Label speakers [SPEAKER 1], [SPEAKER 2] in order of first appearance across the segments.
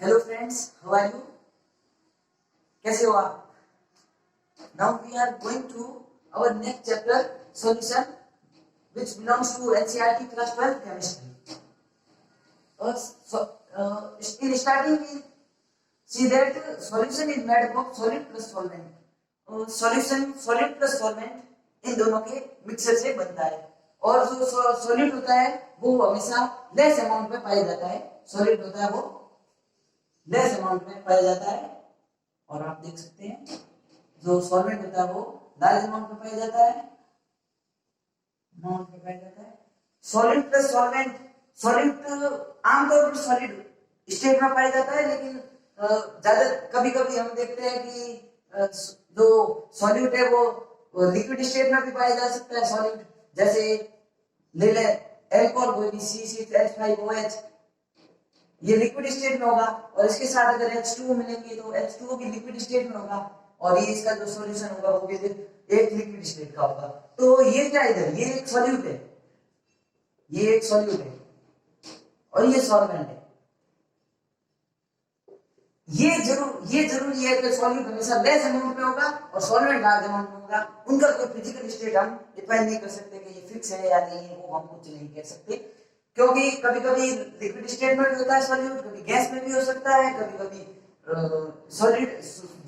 [SPEAKER 1] Hello friends, how are you? कैसे हो आप? Now we are going to our next chapter solution which belongs to NCERT class 12 chemistry. In starting we see that solution is made up of solid plus solvent. Solution solid plus solvent in दोनों के mixture से बनता है और जो solid होता है वो हमेशा लेस अमाउंट में पाया जाता है। सॉलिड होता है वो लेस अमाउंट में पाया जाता है और आप देख सकते हैं जो सॉल्वेंट होता है वो लार्ज अमाउंट में पाया जाता है। सॉलिड प्लस सॉल्वेंट, सॉलिड आमतौर पर सॉलिड स्टेट में पाया जाता है, लेकिन ज्यादा कभी कभी हम देखते हैं कि जो सॉल्यूट है वो लिक्विड स्टेट में भी पाया जा सकता है। सॉलिड जैसे ले ले अल्कोहल कोई भी C6H5OH, ये लिक्विड स्टेट में होगा और इसके साथ अगर H2O मिलेंगे तो H2O भी लिक्विड स्टेट में होगा और ये इसका जो सॉल्यूशन होगा वो भी एक लिक्विड स्टेट का होगा। तो ये क्या है? ये एक सॉल्यूट है, ये एक सॉल्यूट है और ये सॉल्वेंट है। ये जरूरी है कि सॉल्यूट हमेशा लेस अमाउंट में होगा और सॉल्वेंट लार्ज अमाउंट में होगा। उनका कोई फिजिकल स्टेट हम डिफाइन नहीं कर सकते कि ये फिक्स है या नहीं है, वो हम कुछ नहीं कह सकते, क्योंकि कभी कभी लिक्विड स्टेट में भी होता है सॉल्यूट, कभी गैस में भी हो सकता है, कभी कभी सॉलिड,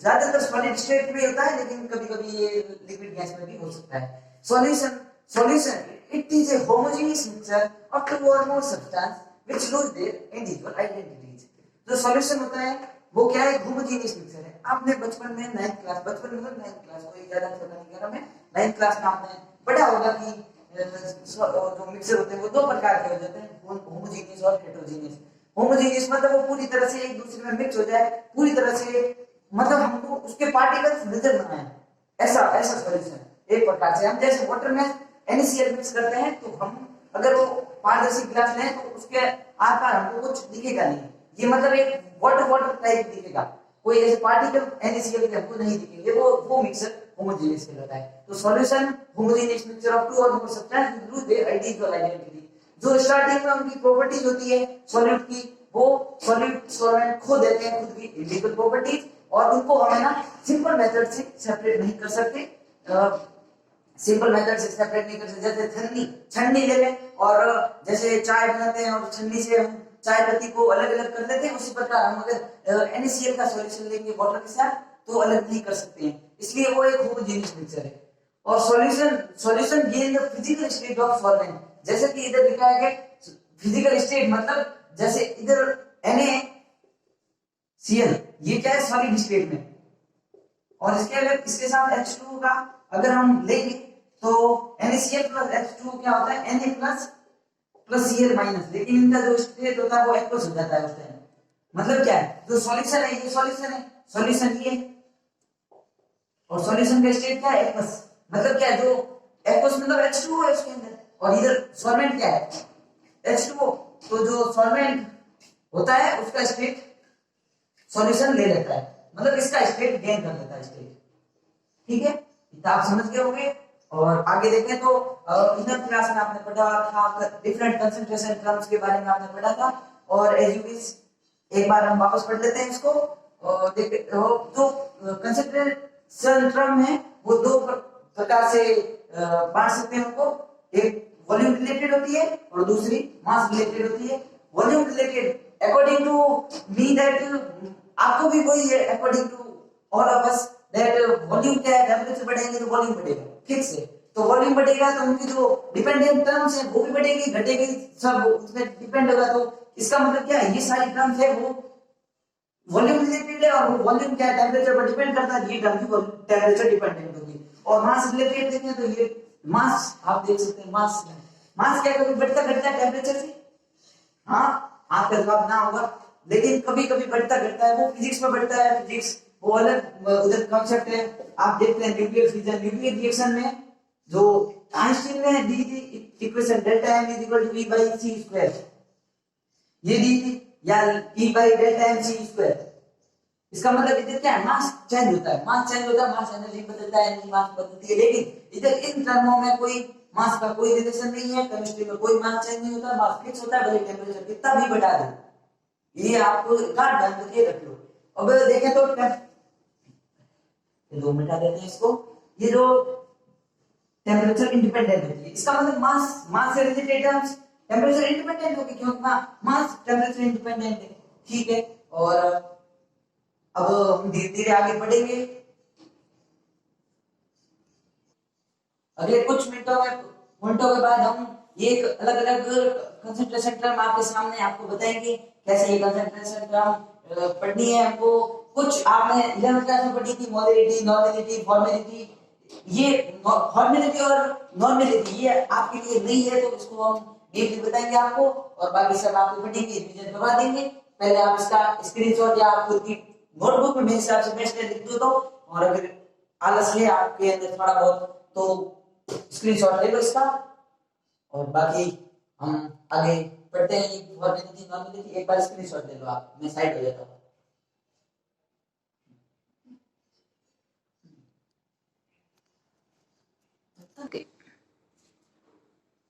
[SPEAKER 1] ज्यादातर सॉलिड स्टेट में होता है, लेकिन कभी कभी ये लिक्विड गैस में भी हो सकता है। Solution it is a homogeneous mixture of two or more substance which lose their individual identities. जो सॉल्यूशन होता है वो क्या है? होमोजेनियस मिक्सचर है। आपने बचपन में 9th क्लास, बचपन मतलब 9th क्लास, कोई ज्यादा छोटा नहीं कह रहा मैं, 9th क्लास में आपने पढ़ा होगा कि जो मिक्सचर होते हैं वो दो प्रकार के हो जाते हैं, होमोजेनियस और हेटेरोजेनियस। होमोजेनियस मतलब वो पूरी तरह से एक दूसरे में मिक्स हो जाए, पूरी तरह से, मतलब हमको उसके पार्टिकल्स नजर ना आए, ऐसा सॉल्यूशन। एक प्रकार से हम जैसे वाटर में NaCl मिक्स करते हैं तो हम अगर वो पारदर्शी गिलास लें तो उसके आर पार हमको कुछ दिखेगा नहीं, ये मतलब एक वाटर टाइप दिखेगा, कोई ऐसे पार्टिकल NaCl के हमको नहीं दिखेंगे, वो मिक्सचर होमोजेनियस कहलाता है। तो solution homogeneous mixture of two or more substance with lose their individual identity. जो स्टार्टिंग में उनकी प्रॉपर्टीज होती है सॉल्यूट की, वो सॉल्यूट सॉल्वेंट खो देते हैं खुद की इंडिविजुअल प्रॉपर्टीज और उनको हम है ना सिंपल मेथड से सेपरेट नहीं कर सकते। सिंपल मेथड से सेपरेट नहीं कर सकते, जैसे छन्नी ले लें और जैसे चाय बनाते हैं और छन्नी से हम चाय पत्ती को अलग अलग कर लेते हैं, उसी प्रकार हम अगर NaCl का सॉल्यूशन लेंगे वाटर के साथ तो अलग नहीं कर सकते हैं, इसलिए वो एक होमोजेनियस मिक्सचर है। और solution gain the physical state of solvent, जैसे कि इधर लिखा है कि फिजिकल स्टेट मतलब जैसे इधर NaCl ये क्या है? सॉलिड स्टेट में, और इसके साथ H2O का अगर हम लेंगे तो NaCl प्लस H2O क्या होता है? Na प्लस Cl माइनस, लेकिन इनका जो स्टेट होता है वो एक्वस हो जाता है उस टाइम। मतलब क्या है? जो सॉल्यूशन है ये सॉल्यूशन ये, और सॉल्यूशन का स्टेट क्या है? एक्वस। मतलब क्या है? जो एक्वस मतलब H2O है उसके अंदर, और इधर सॉल्वेंट क्या है? H2O। तो जो सॉल्वेंट होता है उसका स्टेट सॉल्यूशन ले लेता है, मतलब इसका स्टेट गेन कर लेता है स्टेट। ठीक है, इतना आप समझ गए होंगे। और आगे देखें तो इनर क्लास में आपने पढ़ा था डिफरेंट कंसंट्रेशन टर्म्स के बारे में आपने पढ़ा था, और एज यू विश एक बार हम वापस पढ़ लेते हैं इसको। जो कंसंट्रेशन टर्म है वो दो प्रकार से बांट सकते हैं उनको, एक वॉल्यूम रिलेटेड होती है और दूसरी मास रिलेटेड होती है। Volume related according to me that, आपको भी वही है according to all of us that volume क्या है? टेंपरेचर बढ़ेंगे तो वॉल्यूम बढ़ेगा, ठीक से। तो वॉल्यूम बढ़ेगा तो उनकी जो डिपेंडेंट टर्म्स है वो भी बढ़ेगी घटेगी, सब उसमें डिपेंड होगा। तो इसका मतलब क्या है? ये सारी टर्म्स है वो वॉल्यूम रिलेटेड है, और वो वॉल्यूम क्या है? टेंपरेचर पर डिपेंड करता है, ये टर्म भी टेंपरेचर डिपेंडेंट होगी। और मास रिलेटेड देखें तो ये मास आप देख सकते हैं, मास क्या कभी बढ़ता घटता है टेंपरेचर से? हाँ, आपका जवाब ना होगा, लेकिन कभी कभी बढ़ता घटता है, वो फिजिक्स में बढ़ता है, फिजिक्स वो अलग उधर कॉन्सेप्ट है। आप देखते हैं न्यूक्लियर फिजन, न्यूक्लियर रिएक्शन में जो आइंस्टीन ने दी थी equation delta M is equal to E by C square, ये दी थी, या E by delta M C square. इसका मतलब इधर क्या है? मास चेंज होता है, मास एनर्जी बदलता है, एनर्जी मास बदलती है, लेकिन इधर इन टर्मों में कोई मास का कोई रिलेशन नहीं है। केमिस्ट्री में कोई मास चेंज नहीं होता, मास फिक्स होता है, भले टेंपरेचर कितना भी बढ़ा दे। ये आपको कार्ड बन करके रख लो। अब देखें तो ये 2 मिटा देते हैं इसको। ये जो टेम्परेचर इंडिपेंडेंट होती है, इसका मतलब मास से रिलेटेड टर्म्स टेम्परेचर इंडिपेंडेंट होगी, क्योंकि मास टेम्परेचर इंडिपेंडेंट है। ठीक है, और अब हम धीरे धीरे आगे बढ़ेंगे। अगले कुछ मिनटों के बाद हम एक अलग अलग कंसंट्रेशन टर्म आपके सामने आपको बताएंगे कैसे ये कंसंट्रेशन टर्म पढ़नी है हमको। कुछ आपने 11th क्लास में पढ़ी थी, मोलरिटी, नॉर्मेलिटी, फॉर्मेलिटी। ये फॉर्मेलिटी और नॉर्मेलिटी ये आपके लिए नहीं है, तो इसको हम डीपली बताएंगे आपको, और बाकी सब आपको पढ़ेंगे, रिवीजन करवा देंगे। पहले आप इसका स्क्रीनशॉट या आप खुद की नोटबुक में मेरे हिसाब से बेस्ट है लिख दो, और अगर आलस है आपके अंदर थोड़ा बहुत तो स्क्रीनशॉट ले लो इसका, और बाकी हम आगे पढ़ते हैं। ये फॉर्मेलिटी नॉर्मेलिटी एक बार स्क्रीनशॉट ले लो आप, मैं साइड हो जाता हूँ।
[SPEAKER 2] Okay.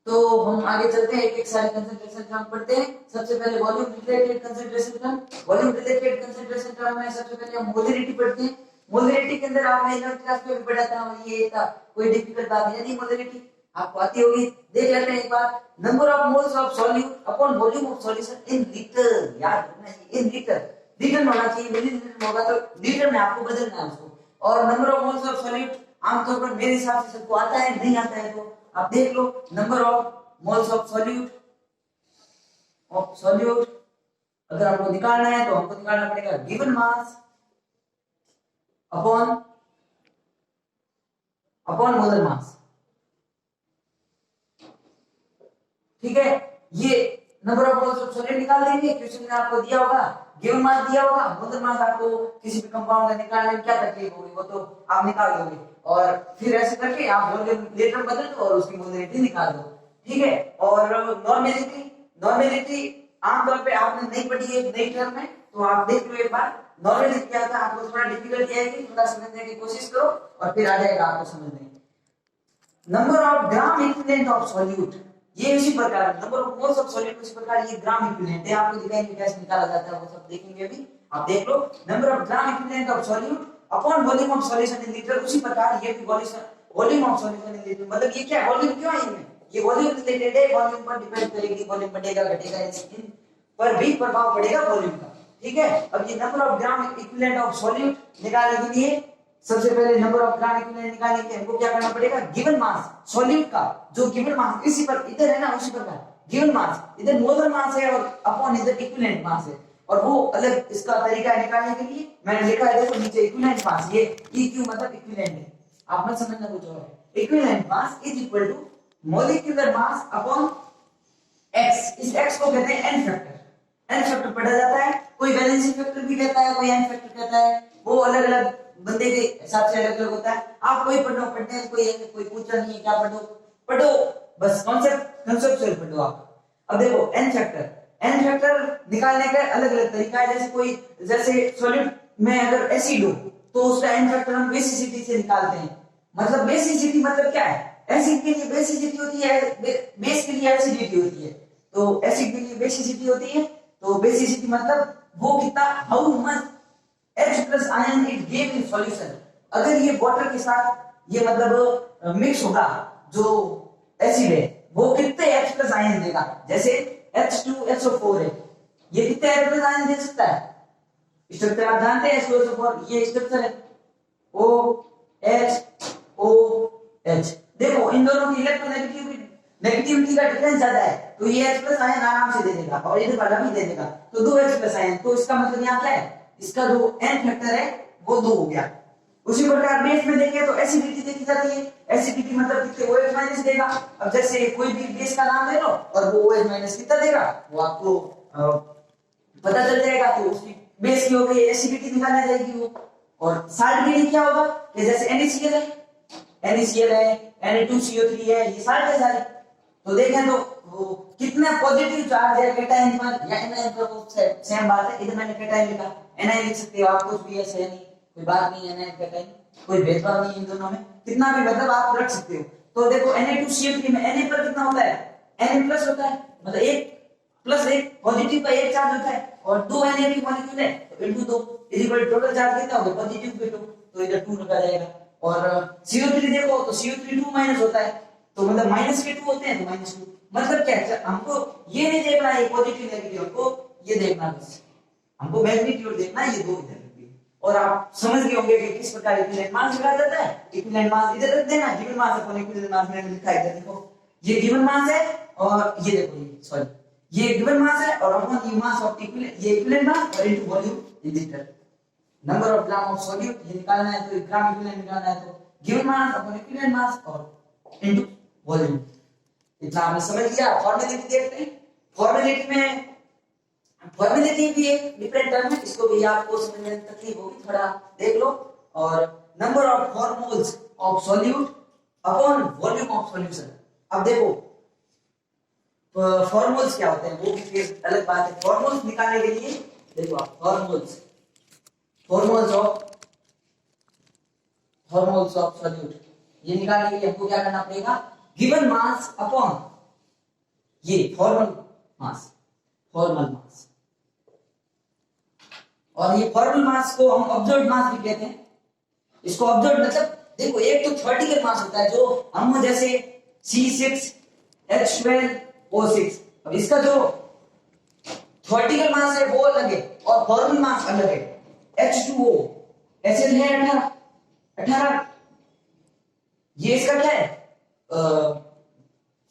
[SPEAKER 1] तो हम आगे चलते हैं, एक एक सारे कंसंट्रेशन टर्म पढ़ते हैं। सबसे पहले volume related concentration term. Volume related concentration term में सबसे पहले हम मोलरिटी पढ़ते हैं। मोलरिटी के अंदर आपने 11th क्लास में भी पढ़ा था, ये था, कोई डिफिकल्ट बात है नहीं। मोलरिटी आपको आती होगी। देख लेते हैं एक बार। Number of moles of solute upon volume of solution in litre. याद रखना है इन लीटर, लीटर में होना चाहिए, मिलीलीटर में होगा तो लीटर में आपको बदलना है उसको। और number of moles of solute आमतौर पर मेरे हिसाब से सबको आता है, नहीं आता है तो आप देख लो। Number of moles of solute अगर हमको निकालना है तो हमको निकालना पड़ेगा given mass upon molar mass. ठीक है, ये number of moles of solute निकाल देंगे। क्वेश्चन में आपको दिया होगा, गिवन मास दिया होगा, मोलर मास आपको किसी भी कंपाउंड का निकालने में क्या तकलीफ होगी वो तो आप निकाल दोगे, और फिर ऐसे करके आप वॉल्यूम लेटर बदल दो और उसकी मोलरिटी निकाल दो। ठीक है, और नॉर्मेलिटी आमतौर पे आपने नहीं पढ़ी है नई टर्म में, तो आप देख लो एक बार। नॉर्मेलिटी क्या था, आपको थोड़ा डिफिकल्टी आएगी, थोड़ा समझने की कोशिश करो और फिर आ जाएगा आपको समझ में। Number of gram equivalent of solute, ये इसी प्रकार number of moles of solute इसी प्रकार ये ग्राम इक्विवेलेंट है, आपको दिखाएंगे कैसे निकाला जाता है, वो सब देखेंगे अभी। आप देख लो number of gram equivalent of solute upon volume of solution in litre. उसी प्रकार ये भी volume of solution in litre, मतलब ये क्या वॉल्यूम क्यों है इनमें, ये वॉल्यूम रिलेटेड है, वॉल्यूम पर डिपेंड करेगी, वॉल्यूम बढ़ेगा घटेगा इन पर भी प्रभाव पड़ेगा वॉल्यूम का। ठीक है, अब ये number of gram equivalent of solute निकालने के लिए सबसे पहले नंबर ऑफ ग्राम इक्विवेलेंट निकालने के लिए हमको क्या करना पड़ेगा, गिवन मास सॉल्यूट का जो गिवन मास इसी पर इधर है ना, उसी प्रकार गिवन मास इधर मोलर मास है और अपॉन इधर इक्विवेलेंट मास है, और वो अलग इसका तरीका है निकालने के लिए। मैंने लिखा है देखो नीचे इक्विवेलेंट मास, ये EQ मतलब इक्विवेलेंट है, आप मत समझना कुछ और है। Equivalent mass is equal to molecular mass upon x। इस x को कहते हैं n फैक्टर। n फैक्टर पढ़ा जाता है, कोई वैलेंसी फैक्टर भी कहता है, कोई n फैक्टर कहता है, वो अलग अलग बंदे के हिसाब से अलग अलग होता है। आप कोई पढ़ने कोई पूछा नहीं है क्या पढ़ो बस कॉन्सेप्चुअल पढ़ो आप। अब देखो n फैक्टर निकालने का अलग अलग तरीका है। जैसे सॉल्यूट में अगर एसिड हो तो उसका n फैक्टर हम बेसिसिटी से निकालते हैं। मतलब बेसिसिटी मतलब क्या है, एसिड के लिए बेसिसिटी होती है, बेस के लिए एसिडिटी होती है, तो एसिड के लिए बेसिसिटी होती है, तो बेसिसिटी मतलब वो कितना, how much H plus ion it give in solution. अगर ये वाटर के साथ ये मतलब मिक्स होगा, जो एसिड है वो कितने H प्लस आयन देगा। जैसे H2SO4 है, ये कितने H प्लस आयन दे सकता है, स्ट्रक्चर आप जानते हैं H2SO4, ये स्ट्रक्चर है OH। देखो इन दोनों की नेगेटिविटी का डिफरेंस ज्यादा है, तो ये H प्लस आयन आराम से दे देगा और इधर वाला भी दे देगा, तो 2 H प्लस आयन। तो इसका मतलब यहाँ क्या है, इसका जो n फैक्टर है वो 2 हो गया। उसी प्रकार बेस में देखें तो एसिडिटी देखी जाती है, एसिडिटी मतलब कितने OH माइनस देगा। अब जैसे कोई भी बेस का नाम ले लो और वो OH माइनस कितना देगा वो आपको पता चल जाएगा, तो उसकी बेस की हो गई एसिडिटी निकालना जाएगी वो। और साल्ट के लिए क्या होगा कि जैसे NaCl है Na2CO3 है, ये साल्ट है सारे। तो देखें तो वो कितना पॉजिटिव चार्ज है कैटायन पर या एनायन पर, वो सेम बात है। इधर मैंने कैटायन लिखा, एनायन लिख सकते हो आप, कुछ भी ऐसे नहीं, कोई बात नहीं, एनायन कैटायन कोई भेदभाव नहीं इन दोनों में, कितना भी मतलब आप रख सकते हो। तो देखो Na2CO3 में Na पर कितना होता है, Na प्लस होता है, मतलब एक प्लस एक पॉजिटिव का एक चार्ज होता है और दो नेगेटिव मॉलिक्यूल है तो इनटू दो इज इक्वल टोटल चार्ज कितना होगा पॉजिटिव पे 2 तो इधर 2 रखा जाएगा। और CO3 देखो तो CO3 2 माइनस होता है तो मतलब माइनस के 2 होते हैं तो -2 मतलब क्या है हमको ये नहीं देखना है पॉजिटिव नेगेटिव हमको ये देखना बस हमको मैग्नीट्यूड देखना है ये दो इधर रखिए। और आप समझ गए होंगे कि किस प्रकार इक्विवेलेंट मास निकाला जाता है। इक्विवेलेंट मास इधर रख देना given mass upon equivalent mass मैंने लिखा है इधर देखो ये गिवन मास है और ये देखो ये सॉरी ये गिवन मास है और अपॉन ये मास ऑफ इक्विवेलेंट ये इक्विवेलेंट मास और into volume in litre number of gram of solute ये निकालना है तो ग्राम इक्विवेलेंट निकालना है तो given mass upon equivalent mass और इनटू वॉल्यूम इतना आपने समझ लिया। फॉर्मेलिटी देखते हैं फॉर्मेलिटी में फॉर्मेलिटी भी एक डिफरेंट टर्म है इसको भी आपको समझने में तकलीफ होगी थोड़ा देख लो। और number of formulas of solute upon volume of solution अब देखो फॉर्मूल्स क्या होते हैं वो भी फिर अलग बात है। फॉर्मूल्स निकालने के लिए देखो आप फॉर्मूल्स ऑफ सॉल्यूट ये निकालने के लिए हमको क्या करना पड़ेगा गिवन मास अपॉन ये फॉर्मल मास और ये फॉर्मल मास को हम ऑब्जर्व्ड मास भी कहते हैं। इसको ऑब्जर्व्ड मतलब देखो एक तो थ्योरेटिकल मास होता है जो हम जैसे C6H12O6 अब इसका जो थ्योरेटिकल मास है वो अलग है और फॉर्मल मास अलग है। H2O HL है 18 ये इसका क्या है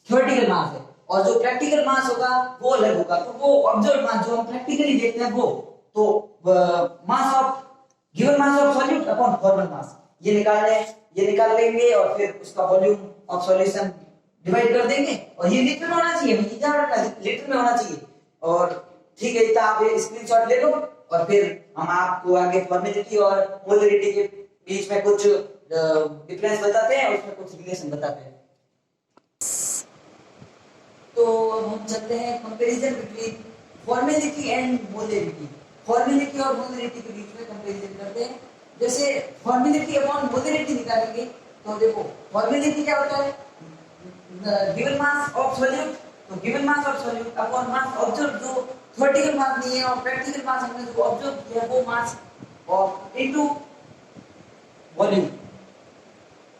[SPEAKER 1] थ्योरेटिकल मास है और जो प्रैक्टिकल मास होगा वो अलग होगा। तो वो ऑब्जर्व्ड मास जो हम प्रैक्टिकली देखते हैं वो तो mass of given mass of solute upon formal mass ये निकाल लेंगे और फिर उसका वॉल्यूम ऑफ सॉल्यूशन डिवाइड कर देंगे और ये लीटर में होना चाहिए लीटर में होना चाहिए। और ठीक है इतना आप स्क्रीनशॉट ले लो और फिर हम आपको आगे फॉर्मेलिटी और मोलरिटी के बीच में कुछ डिफरेंस बताते हैं और उसमें कुछ रिलेशन बताते हैं। तो हम चलते हैं comparison between formality and molarity. Formality और मोलरिटी के बीच में कंपैरिजन करते हैं। जैसे फॉर्मेलिटी अपॉन मोलरिटी निकालेंगे तो देखो फॉर्मेलिटी क्या होता है गिवन मास ऑफ सॉल्यूट तो given mass of solute upon mass observe जो थ्योरेटिकल मास नहीं है और प्रैक्टिकल मास हमने जो ऑब्जर्व किया वो मास और इनटू वॉल्यूम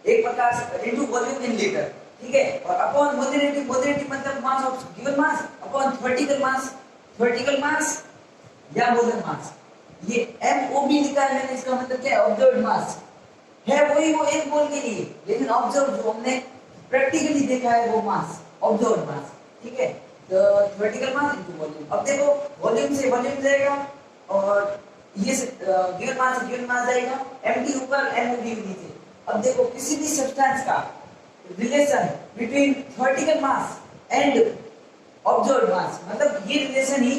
[SPEAKER 1] एक प्रकार से इनटू वॉल्यूम इन लीटर ठीक है। और अपॉन मोलरिटी मतलब mass of given mass upon theoretical mass या मोलर मास ये MOB लिखा है मैंने इसका मतलब क्या है ऑब्जर्व्ड मास है वही वो एक मोल के लिए लेकिन ऑब्जर्व जो हमने प्रैक्टिकली देखा है वो मास ऑब्जर्व्ड मास ठीक है। तो थ्योरेटिकल मास इनटू वॉल्यूम अब देखो वॉल्यूम से वॉल्यूम जाएगा और ये गिवन मास से गिवन मास जाएगा MT ऊपर MOB नीचे। अब देखो किसी भी सब्सटेंस का relation between theoretical mass and observed mass मतलब ये रिलेशन ही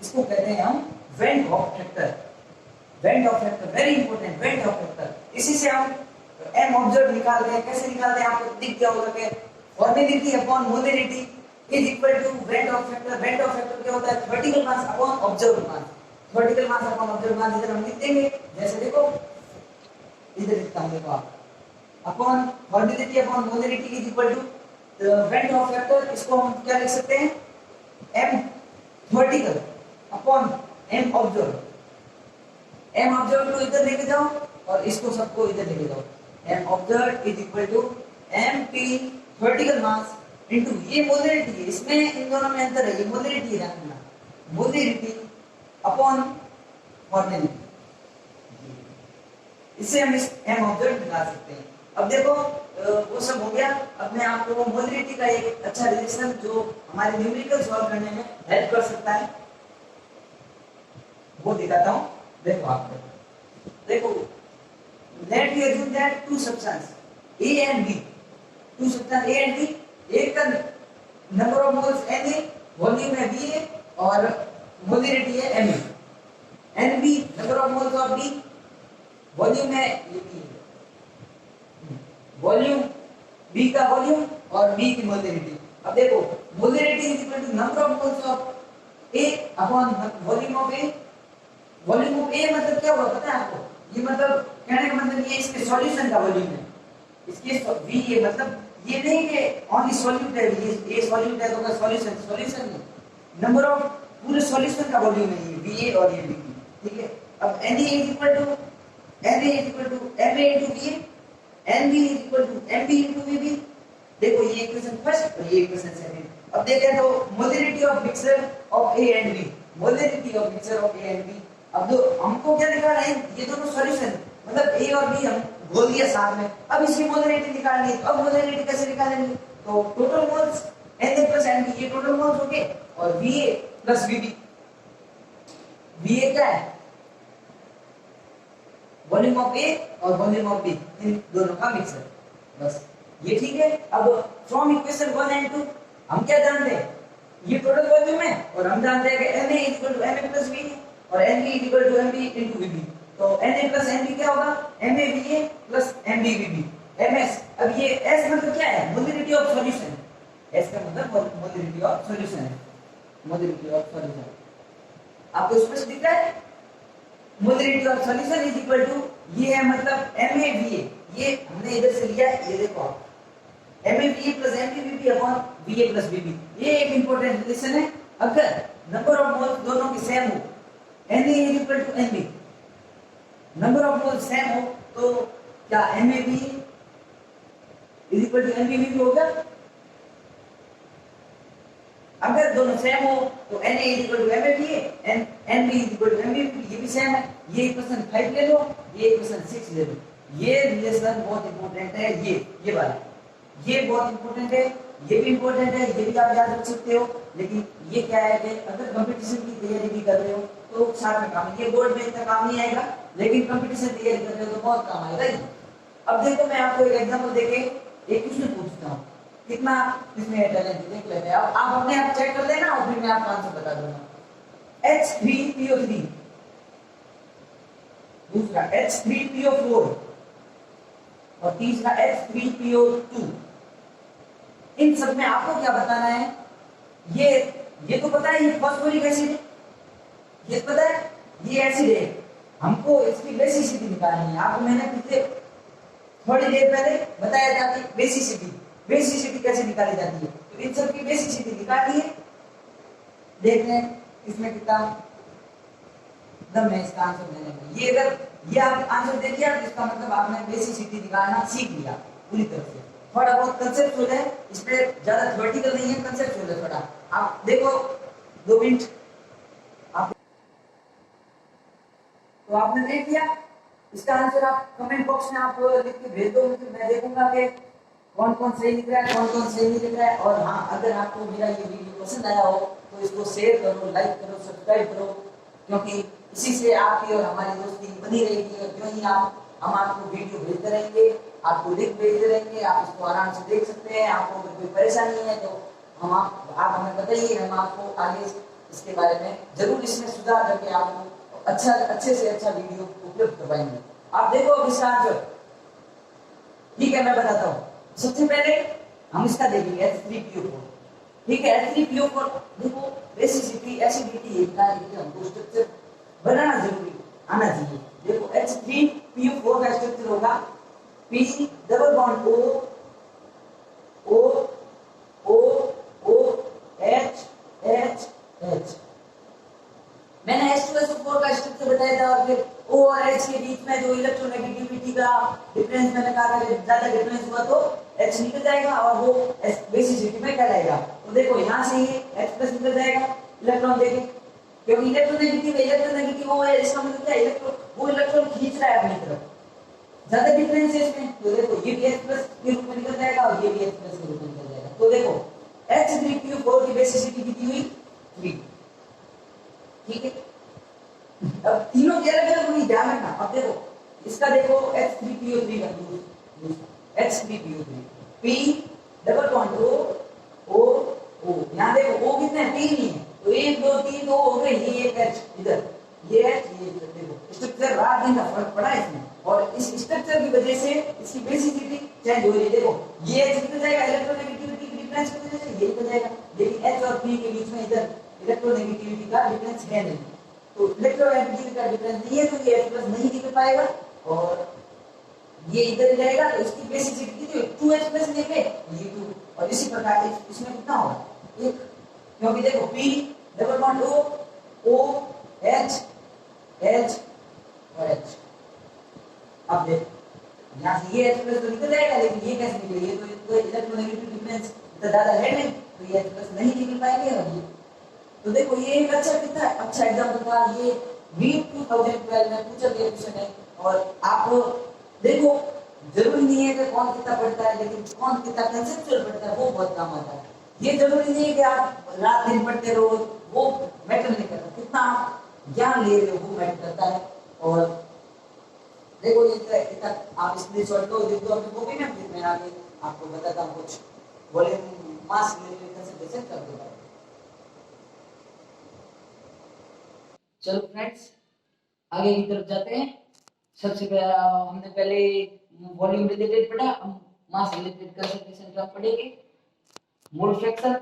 [SPEAKER 1] इसको कहते हैं हम van't Hoff factor very important van't Hoff factor. इसी से हम m ऑब्जर्व निकालते हैं कैसे निकालते हैं आपको दिख गया होगा कि formality upon molarity is equal to van't Hoff factor क्या होता है theoretical mass upon observed mass theoretical mass upon observed mass इधर हम लिख देंगे जैसे देखो इधर लिखता हूं देखो आप upon formality upon molarity is equal to van't Hoff factor इसको हम क्या लिख सकते हैं m theoretical upon m observe को इधर लेके जाओ और इसको सबको इधर लेके जाओ m observe is equal to mp theoretical mass into ये मोलरिटी है इसमें इन दोनों में अंतर है ये मोलरिटी है रखना मोलरिटी अपॉन फॉर्मेलिटी इससे हम इस m ऑब्जर्व निकाल सकते हैं। अब देखो वो सब हो गया अब मैं आपको मोलरिटी का एक अच्छा रिलेशन जो हमारे न्यूमेरिकल सॉल्व करने में हेल्प कर सकता है वो दिखाता हूं। देखो आप देखो let you assume that two substance A and B two substance A and B एक का number of moles Na volume है Va और मोलरिटी है Ma and B number of moles of B volume है वॉल्यूम B का volume और B की molarity. अब देखो molarity is equal to number of moles of A upon volume of A volume of A मतलब क्या होगा पता है आपको ये मतलब कहने का मतलब ये इसके सॉल्यूशन का वॉल्यूम है इसके V ये मतलब ये नहीं कि ओनली सॉल्यूट है ये सॉल्यूट है तो का सॉल्यूशन नहीं नंबर ऑफ पूरे सॉल्यूशन का वॉल्यूम है ये VA और ये VB, ठीक है। अब NA is equal to MA into VA, NB is equal to MB into VB। देखो ये इक्वेशन फर्स्ट और ये इक्वेशन सेकंड। अब देखें तो molarity of mixture of A and B, molarity of mixture of A and B। अब दो हमको क्या निकालना है, ये दोनों सॉल्यूशन मतलब A और B हम घोल दिया साथ में, अब इसकी मोलरिटी निकालनी है। अब मोलरिटी कैसे निकालेंगे, तो total moles Na plus Nb, ये टोटल मोल्स हो गए, और Va प्लस Vb, Va क्या है, वॉल्यूम ऑफ A और वॉल्यूम ऑफ B, इन दोनों का मिक्सचर, बस ये ठीक है। अब फ्रॉम इक्वेशन 1 एंड 2 हम क्या जानते हैं, ये टोटल वॉल्यूम है, और हम जानते हैं कि Na is equal to Ma plus V और Nb is equal to Mb into Vb। तो Na प्लस Nb क्या होगा, Ma Va plus Mb Vb, Ms। अब ये S मतलब क्या है, मोलरिटी ऑफ सॉल्यूशन, S का मतलब मोलरिटी ऑफ सॉल्यूशन है, मोलरिटी ऑफ सॉल्यूशन। आपको स्पष्ट दिख रहा है, molarity of solution is equal to, ये है मतलब Ma Va, ये हमने इधर से लिया है, ये देखो आप Ma Va plus Mb Vb upon Va plus Vb, ये एक इंपॉर्टेंट रिलेशन है। अगर नंबर ऑफ मोल्स दोनों की सेम हो, Na is equal to Nb, number of moles same हो, तो क्या Ma Va is equal to Mb Vb हो गया। अगर दोनों सेम हो तो Na is equal to Ma Va and Nb is equal to Mb Vb, ये भी सेम है। ये इक्वेशन 5 ले लो, ये इक्वेशन 6 ले लो। ये रिलेशन बहुत इंपॉर्टेंट है, ये वाला, ये बहुत इंपॉर्टेंट है, ये भी इंपॉर्टेंट है, ये भी आप याद रख सकते हो। लेकिन ये क्या है कि अगर कंपटीशन की तैयारी भी कर रहे हो तो साथ में काम, ये बोर्ड में इतना काम नहीं आएगा, लेकिन कंपटीशन तैयारी कर रहे हो तो बहुत काम आएगा ये। अब देखो मैं आपको एक एग्जांपल देके एक क्वेश्चन पूछता हूँ, कितना इसमें टैलेंट देख लेते हैं। अब आप अपने आप चेक कर लेना और फिर मैं आपको आंसर बता दूंगा। H3PO3, दूसरा H3PO4 और तीसरा H3PO2। इन सब में आपको क्या बताना है, ये तो पता है ये फॉस्फोरिक एसिड है, ये पता है ये एसिड है, हमको इसकी बेसिसिटी निकालनी है। आपको मैंने पिछले थोड़ी देर पहले बताया था कि बेसिसिटी कैसे निकाली जाती है, तो इन सब की बेसिसिटी निकालनी है। देखते हैं इसमें कितना दम है इसका आंसर देने में। ये अगर ये आप आंसर दे दिया तो इसका मतलब आपने बेसिसिटी निकालना सीख लिया पूरी तरह से। थोड़ा बहुत कंसेप्चुअल है, इसमें ज्यादा थ्योरेटिकल नहीं है, कंसेप्चुअल है थोड़ा। आप देखो 2 मिनट आप, तो आपने देख लिया इसका आंसर। आप कमेंट बॉक्स में आप लिख के भेज दो, मुझे मैं देखूंगा कि कौन कौन सही लिख रहा है, कौन कौन सही नहीं लिख रहा है। और हाँ, अगर आपको मेरा ये वीडियो पसंद आया हो तो इसको शेयर करो, लाइक करो, सब्सक्राइब करो, क्योंकि इसी से आपकी और हमारी दोस्ती बनी रहेगी। और क्यों ही हम आपको वीडियो भेजते रहेंगे, आपको लिंक भेजते रहेंगे, आप इसको आराम से देख सकते हैं। आपको अगर कोई परेशानी है तो आप हमें बताइए, हम आपको आगे इसके बारे में जरूर इसमें सुधार करके आपको अच्छे से अच्छा वीडियो उपलब्ध करवाएंगे। आप देखो अब इसका आंसर, ठीक है मैं बताता हूँ। सबसे पहले हम इसका देखेंगे H3PO4, ठीक है। H3PO4 देखो बेसिसिटी एसिडिटी है, हमको स्ट्रक्चर बनाना जरूरी आना चाहिए। देखो H3PO4 का स्ट्रक्चर होगा P double bond O O O H H H। मैंने H2SO4 का स्ट्रक्चर बताया था, और फिर O और H के बीच में जो इलेक्ट्रोनेगेटिविटी का डिफरेंस मैंने कहा था कि ज्यादा डिफरेंस हुआ तो H निकल जाएगा और वो बेसिसिटी में क्या रहेगा। तो देखो यहाँ से ये H प्लस निकल जाएगा, इलेक्ट्रॉन देके, क्योंकि इलेक्ट्रोनेगेटिव वो है, इसका मतलब क्या, वो इलेक्ट्रॉन खींच रहा है अपनी तरफ, ज्यादा डिफरेंस है इसमें। तो देखो ये भी H प्लस के रूप में निकल जाएगा और ये भी H प्लस के रूप में निकल जाएगा। तो देखो H3PO4 की बेसिसिटी कितनी हुई 3, ठीक है। अब तीनों के अलग अलग हुई, ध्यान रखना। अब देखो इसका देखो H3PO3 का H3PO3 P double bond O O, यहाँ देखो O कितने हैं, 3 ही है, तो 1 2 3 2 हो गए, ये एक H इधर, ये H ये इधर। देखो स्ट्रक्चर रात दिन का फर्क पड़ा है इसमें, और इस स्ट्रक्चर की वजह से इसकी बेसिसिटी चेंज हो रही है। देखो ये H निकल जाएगा, इलेक्ट्रोनेगेटिविटी की डिफरेंस की वजह से ये निकल जाएगा, लेकिन H और P के बीच में इधर इलेक्ट्रोनेगेटिविटी का डिफरेंस है नहीं, तो इलेक्ट्रोनेगेटिविटी का डिफरेंस नहीं है, तो ये H प्लस नहीं निकल पाएगा और ये इधर जाएगा। तो इसकी बेसिसिटी कितनी है, 2H प्लस निकले, ये 2। और इसी प्रकार इसमें कितना होगा 1, क्योंकि देखो P double bond O, O H H और एच। अब देखो यहाँ से ये H प्लस तो निकल जाएगा, लेकिन ये कैसे निकले, ये तो इलेक्ट्रोनेगेटिव डिफरेंस इतना ज्यादा है नहीं, तो ये H प्लस नहीं निकल पाएंगे। और ये तो देखो ये एक अच्छा कितना अच्छा एग्जांपल था, ये नीट 2012 में पूछा गया क्वेश्चन है। और आप देखो जरूरी नहीं है कि कौन कितना पढ़ता है, लेकिन कौन कितना कंसेप्चुअल पढ़ता है वो बहुत काम आता है। ये जरूरी नहीं है कि आप रात दिन पढ़ते रहो, वो मैटर नहीं करता, कितना आप ज्ञान ले रहे हो वो मैटर करता है। और देखो ये इतना आप स्क्रीनशॉट लो, लिख दो अपनी कॉपी में, फिर मैं आगे आपको बताता हूँ कुछ वॉल्यूम मास रिलेटेड कंसेप्ट कर दूंगा। चलो फ्रेंड्स आगे की तरफ जाते हैं। सबसे पहले हमने पहले वॉल्यूम रिलेटेड पढ़ा, हम मास रिलेटेड कंसेप्ट टर्म पढ़ेंगे। मोल फ्रैक्शन,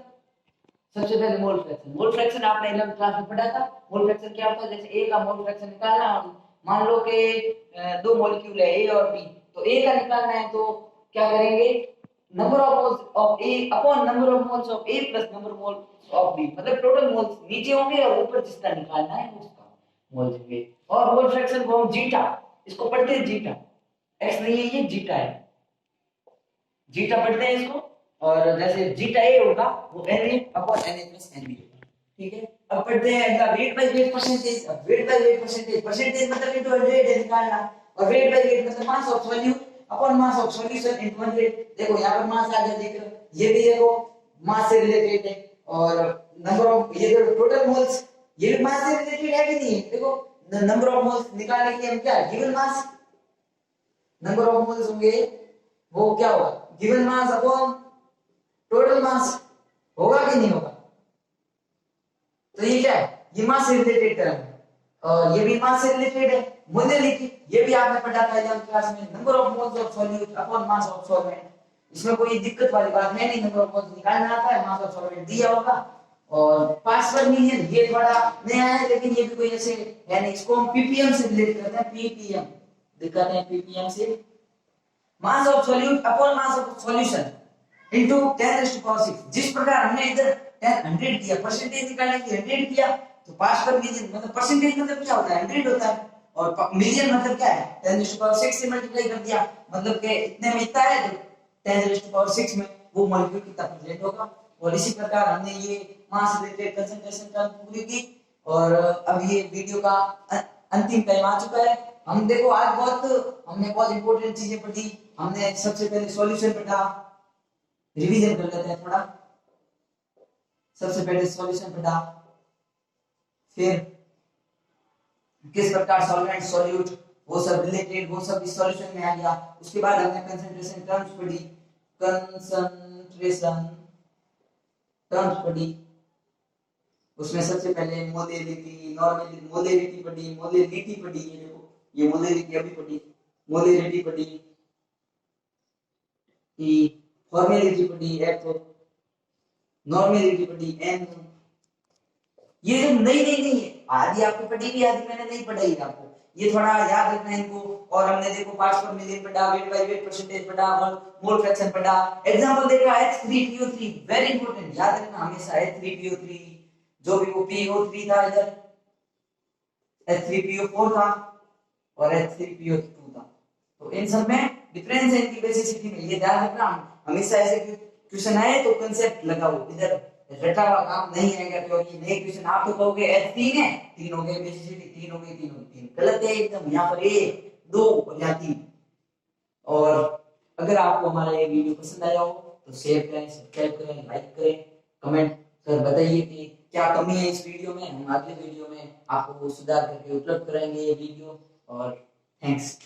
[SPEAKER 1] सबसे पहले मोल फ्रैक्शन। मोल फ्रैक्शन आपने 11th क्लास में पढ़ा था। मोल फ्रैक्शन क्या होता है, जैसे ए का मोल फ्रैक्शन निकालना है, मान लो कि दो मॉलिक्यूल है ए और बी, तो ए का निकालना है तो क्या करेंगे, number of moles of A upon number of moles of A plus number moles of B, मतलब टोटल मोल्स नीचे होंगे और ऊपर जितना निकालना है उसका मोल्स होंगे। और मोल फ्रैक्शन को हम जीटा, इसको पढ़ते हैं जीटा, एक्स नहीं है ये जीटा है, जीटा पढ़ते हैं इसको। और जैसे जीटा ए होगा वो Na upon Na plus Nb, ठीक है। अब पढ़ते हैं अगला वेट बाय वेट परसेंटेज। अब weight by weight percentage, percentage मतलब इनटू 100 है निकालना, और वेट बाय वेट मतलब mass of solute upon mass of solution into 100। देखो यहां पर मास आ गया, देख लो ये भी देखो मास से रिलेटेड है, और नंबर ऑफ ये जो टोटल मोल्स ये भी मास से रिलेटेड है कि नहीं है। देखो नंबर ऑफ मोल्स निकालने के लिए हम क्या given mass, number of moles होंगे वो क्या होगा given mass upon total mass, होगा कि नहीं होगा। तो ये क्या है, ये मास से रिलेटेड टर्म है, और ये भी मास से रिलेटेड है। मूल्य लिखी, ये भी आपने पढ़ा था 11th क्लास में, number of moles of solute upon mass of solvent. इसमें कोई दिक्कत वाली बात है नहीं, नंबर ऑफ मोल्स निकालना आता है, मास ऑफ सॉल्वेंट दिया होगा। और पार्ट्स पर मिलियन ये थोड़ा नया है, लेकिन ये भी कोई ऐसे है नहीं, इसको हम पीपीएम से रिलेट करते हैं, पीपीएम दिखाते हैं, पीपीएम से मास of solute upon mass of solution into 10⁶। जिस प्रकार हमने इधर 100 किया, परसेंटेज निकालने की 100 किया, तो पास पर मिलियन मतलब परसेंटेज मतलब क्या होता है 100 होता है, और मिलियन मतलब क्या है 10⁶ से मल्टीप्लाई कर दिया, मतलब कि इतने में इतना है तो 10⁶ में वो मॉलिक्यूल कितना प्रेजेंट होगा। और इसी प्रकार हमने ये मास रिलेटेड कंसंट्रेशन टर्म पूरी की। और अब ये वीडियो का अंतिम टाइम आ चुका है। हम देखो आज हमने बहुत इंपॉर्टेंट चीजें पढ़ी। हमने सबसे पहले सॉल्यूशन पढ़ा, रिवीजन कर लेते हैं थोड़ा। सबसे पहले सॉल्यूशन पढ़ा, फिर किस प्रकार सॉल्वेंट सॉल्यूट वो सब रिलेटेड, वो सब इस सॉल्यूशन में आ गया। उसके बाद हमने कंसंट्रेशन टर्म्स पढ़ी, कंसंट्रेशन टर्म्स पढ़ी। उसमें सबसे पहले मोलेरिटी, नॉर्मल मोलेरिटी पढ़ी, मोलेरिटी पढ़ी, ये देखो ये मोलेरिटी अभी पढ़ी, मोलेरिटी पढ़ी, ई फॉर्मेलिटी पढ़ी, एफ नॉर्मेलिटी पढ़ी, एन। ये जो नई नहीं है, आधी आपको पढ़ी भी, आधी मैंने नहीं पढ़ाई आपको, ये थोड़ा याद रखना है इनको। और हमने देखो पार्ट्स पर मिलियन पढ़ा, वेट बाय वेट परसेंटेज पढ़ा, मोल फ्रैक्शन पढ़ा, एग्जांपल देखा H3PO3, वेरी इंपॉर्टेंट, याद रखना हमेशा H3PO3, जो भी वो PO3 था इधर, H3PO4 था और H3PO2 था, तो इन सब में डिफरेंस है इनकी बेसिसिटी में, ये ध्यान रखना। हमेशा ऐसे क्वेश्चन आए तो कांसेप्ट लगाओ, इधर रटा हुआ काम नहीं आएगा, क्योंकि नए क्वेश्चन आप तो कहोगे H3 है, 3 हो गए बेसिसिटी, 3 हो गई, 3 हो गई, 3 गलत है एकदम, यहाँ पर 1 2 और यहाँ 3। और अगर आपको हमारा ये वीडियो पसंद आया हो तो शेयर करें, सब्सक्राइब करें, लाइक करें, कमेंट कर बताइए कि क्या कमी है इस वीडियो में, हम अगले वीडियो में आपको सुधार करके उपलब्ध कराएंगे ये वीडियो। और थैंक्स।